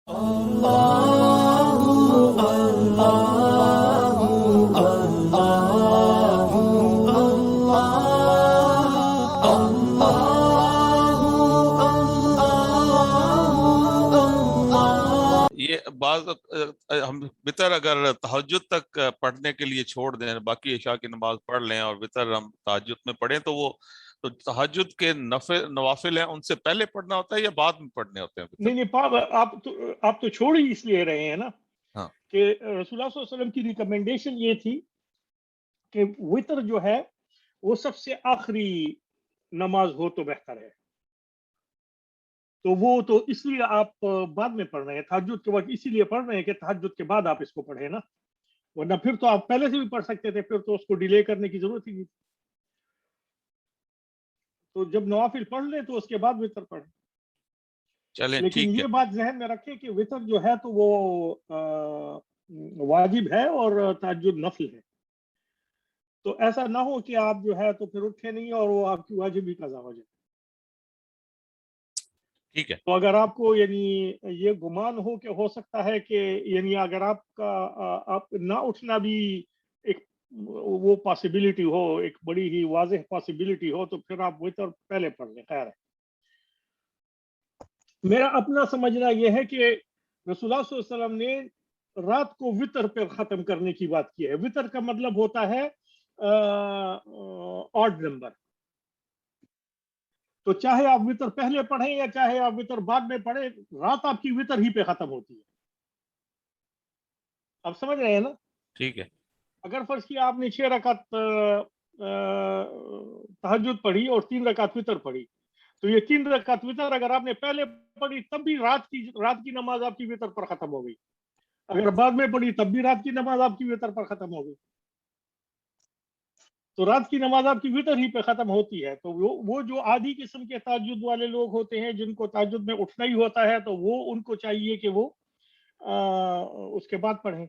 یہ بعض ہم وطر اگر تہجد تک پڑھنے کے لیے چھوڑ دیں، باقی عشاء کی نماز پڑھ لیں اور وطر ہم تہجد میں پڑھیں، تو وہ تو تہجد کے نوافل ہیں ان سے پہلے پڑھنا ہوتا ہے یا بعد میں پڑھنے ہوتے ہیں وطر؟ نہیں، آپ تو چھوڑ ہی اس لیے رہے ہیں نا ہاں کہ رسول اللہ صلی اللہ علیہ وسلم کی ریکمنڈیشن یہ تھی کہ وطر جو ہے وہ سب سے آخری نماز ہو تو بہتر ہے، تو وہ تو اس لیے آپ بعد میں پڑھ رہے ہیں، تہجد کے وقت اسی لیے پڑھ رہے ہیں کہ تہجد کے بعد آپ اس کو پڑھیں نا، ورنہ پھر تو آپ پہلے سے بھی پڑھ سکتے تھے، پھر تو اس کو ڈیلے کرنے کی ضرورت ہی نہیں، تو جب نوافل پڑھ لیں تو اس کے بعد وطر پڑھیں۔ چلیں لیکن ٹھیک ہے، یہ بات ذہن میں رکھیں کہ وطر جو ہے تو وہ واجب ہے اور تہجد نفل ہے، تو ایسا نہ ہو کہ آپ جو ہے تو پھر اٹھے نہیں اور وہ آپ کی واجب بھی قضا ہو جائے۔ ٹھیک ہے، تو اگر آپ کو یعنی یہ گمان ہو کہ ہو سکتا ہے کہ یعنی اگر آپ کا آپ نہ اٹھنا بھی ایک وہ پاسبلٹی ہو، ایک بڑی ہی واضح پاسبلٹی ہو، تو پھر آپ وطر پہلے پڑھ لیں، خیر ہے۔ میرا اپنا سمجھنا یہ ہے کہ رسول اللہ صلی اللہ علیہ وسلم نے رات کو وطر پر ختم کرنے کی بات کی ہے۔ وطر کا مطلب ہوتا ہے آڈ نمبر، تو چاہے آپ وطر پہلے پڑھیں یا چاہے آپ وطر بعد میں پڑھیں، رات آپ کی وطر ہی پہ ختم ہوتی ہے۔ آپ سمجھ رہے ہیں نا؟ ٹھیک ہے، اگر فرض کیا آپ نے 6 رکعت تہجد پڑھی اور 3 رکعت وطر پڑھی، تو یہ 3 رکعت وطر اگر آپ نے پہلے پڑھی تب بھی رات کی نماز آپ کی وطر پر ختم ہو گئی، اگر بعد میں پڑھی تب بھی رات کی نماز آپ کی وطر پر ختم ہو گئی، تو رات کی نماز آپ کی وطر ہی پہ ختم ہوتی ہے۔ تو وہ جو عادی قسم کے تہجد والے لوگ ہوتے ہیں جن کو تہجد میں اٹھنا ہی ہوتا ہے، تو وہ ان کو چاہیے کہ وہ اس کے بعد پڑھیں،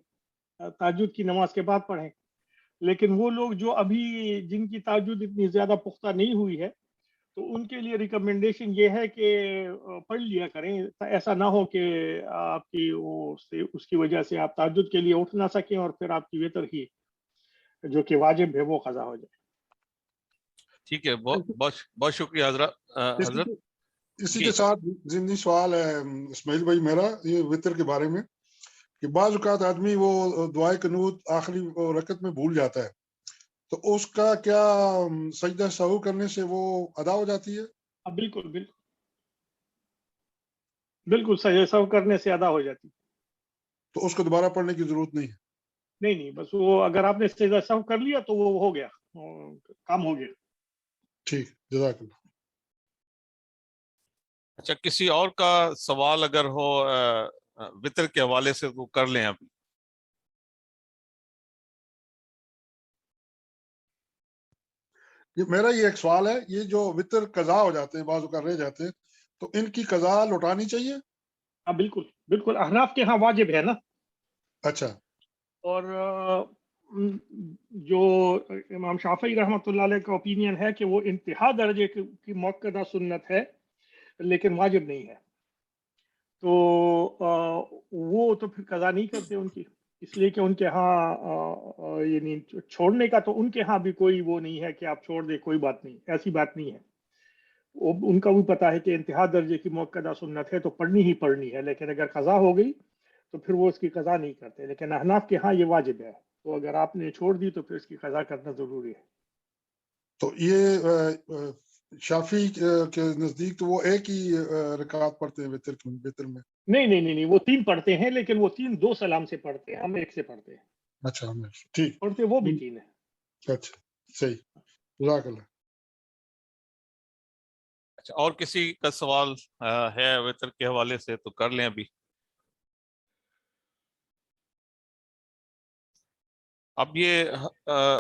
تہجد کی نماز کے بعد پڑھیں۔ لیکن وہ لوگ جو ابھی جن کی تہجد اتنی زیادہ پختہ نہیں ہوئی ہے، تو ان کے لیے ریکمنڈیشن یہ ہے کہ پڑھ لیا کریں، ایسا نہ ہو کہ آپ کی اس کی وجہ سے آپ تہجد کے لیے اٹھ نہ سکیں اور پھر آپ کی وطر ہی جو کہ واجب ہے وہ قضا ہو جائے۔ ٹھیک ہے، بہت شکریہ حضرت۔ حضرت اسی جی کے ساتھ ضمنی سوال ہے اسماعیل بھائی میرا، یہ وطر کے بارے میں کہ بعض اوقات آدمی وہ دعائے قنوت آخری رکعت میں بھول جاتا ہے، تو اس کا کیا سجدہ سہو کرنے سے وہ ادا ہو جاتی ہے؟ بالکل بالکل بالکل سجدہ سہو کرنے سے ادا ہو جاتی، تو اس کو دوبارہ پڑھنے کی ضرورت نہیں ہے؟ نہیں، بس وہ اگر آپ نے سجدہ سہو کر لیا تو وہ ہو گیا، کام ہو گیا۔ ٹھیک، جزاک اللہ۔ اچھا، کسی اور کا سوال اگر ہو وطر کے حوالے سے تو کر لیں ابھی۔ میرا یہ ایک سوال ہے، یہ جو وطر قضا ہو جاتے ہیں، بعض اوقات رہ جاتے ہیں، تو ان کی قضا لوٹانی چاہیے؟ ہاں بالکل بالکل، احناف کے ہاں واجب ہے نا، اچھا، اور جو امام شافعی رحمۃ اللہ علیہ کا اوپینین ہے کہ وہ انتہا درجے کی موقدہ سنت ہے لیکن واجب نہیں ہے، تو وہ تو پھر قضا نہیں کرتے ان کی، اس لیے کہ ان کے ہاں یعنی چھوڑنے کا تو ان کے ہاں بھی کوئی وہ نہیں ہے کہ آپ چھوڑ دیں، کوئی بات نہیں، ایسی بات نہیں ہے، ان کا بھی پتا ہے کہ انتہا درجے کی موقدہ سنت ہے تو پڑھنی ہی پڑھنی ہے، لیکن اگر قضا ہو گئی تو پھر وہ اس کی قضا نہیں کرتے، لیکن احناف کے ہاں یہ واجب ہے، تو اگر آپ نے چھوڑ دی تو پھر اس کی قضا کرنا ضروری ہے۔ تو یہ شافی کے نزدیک تو وہ ایک ہی رکعت پڑھتے ہیں وطر میں؟ نہیں، وہ 3 پڑھتے ہیں، لیکن وہ 3 2 سلام سے پڑھتے ہیں، ہم 1 سے پڑھتے ہیں، اچھا، ٹھیک، پڑھتے وہ بھی 3 ہے۔ اچھا، صحیح، جزاک اللہ۔ اچھا، اور کسی کا سوال ہے وطر کے حوالے سے تو کر لیں ابھی۔ اب یہ